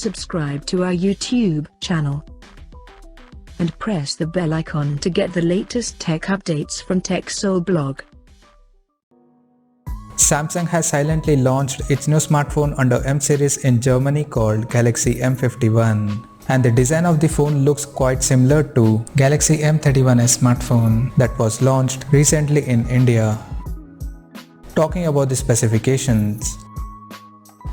subscribe to our YouTube channel and press the bell icon to get the latest tech updates from TechSole Blog. Samsung has silently launched its new smartphone under M series in Germany called Galaxy M51. And the design of the phone looks quite similar to Galaxy M31s smartphone that was launched recently in India. Talking about the specifications,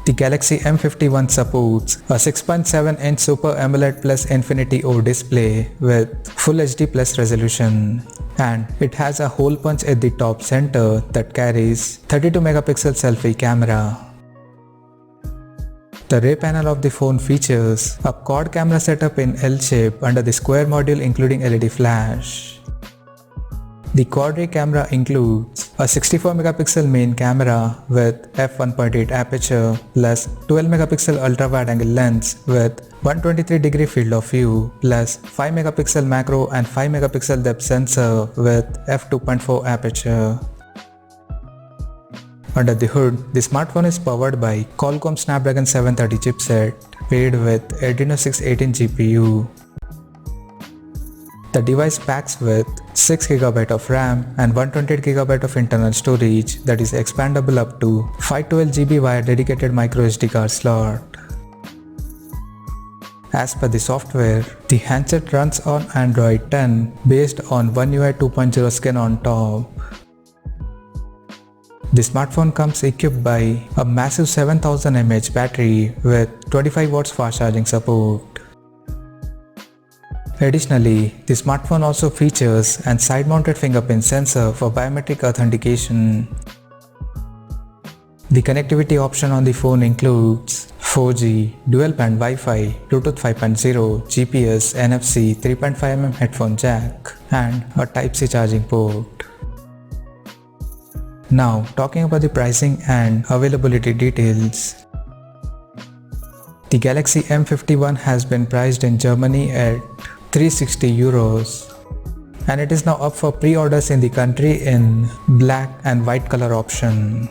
the Galaxy M51 supports a 6.7-inch Super AMOLED Plus Infinity O display with Full HD Plus resolution, and it has a hole punch at the top center that carries 32 megapixel selfie camera. The rear panel of the phone features a quad camera setup in L shape under the square module including LED flash. The quad rear camera includes a 64 megapixel main camera with f1.8 aperture plus 12 megapixel ultra wide angle lens with 123 degree field of view plus 5 megapixel macro and 5 megapixel depth sensor with f2.4 aperture. Under the hood, the smartphone is powered by Qualcomm Snapdragon 730 chipset paired with Adreno 618 GPU. The device packs with 6GB of RAM and 128GB of internal storage that is expandable up to 512GB via dedicated microSD card slot. As per the software, the handset runs on Android 10 based on One UI 2.0 skin on top. The smartphone comes equipped by a massive 7000 mAh battery with 25 watts fast charging support. Additionally, the smartphone also features an side-mounted fingerprint sensor for biometric authentication. The connectivity option on the phone includes 4G, dual-band Wi-Fi, Bluetooth 5.0, GPS, NFC, 3.5mm headphone jack, and a Type-C charging port. Now, talking about the pricing and availability details. The Galaxy M51 has been priced in Germany at €360 and it is now up for pre-orders in the country in black and white color option,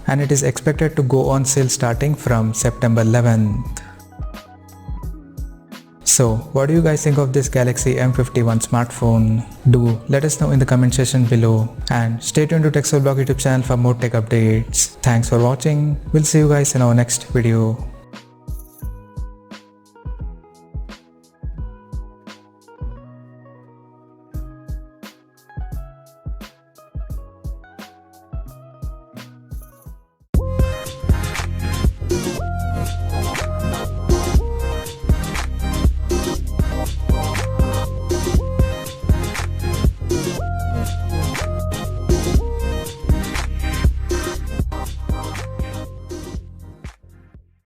and it is expected to go on sale starting from September 11th. So what do you guys think of this Galaxy M51 smartphone? Do let us know in the comment section below, and stay tuned to TechSole Blog YouTube channel for more tech updates. Thanks for watching. We'll see you guys in our next video.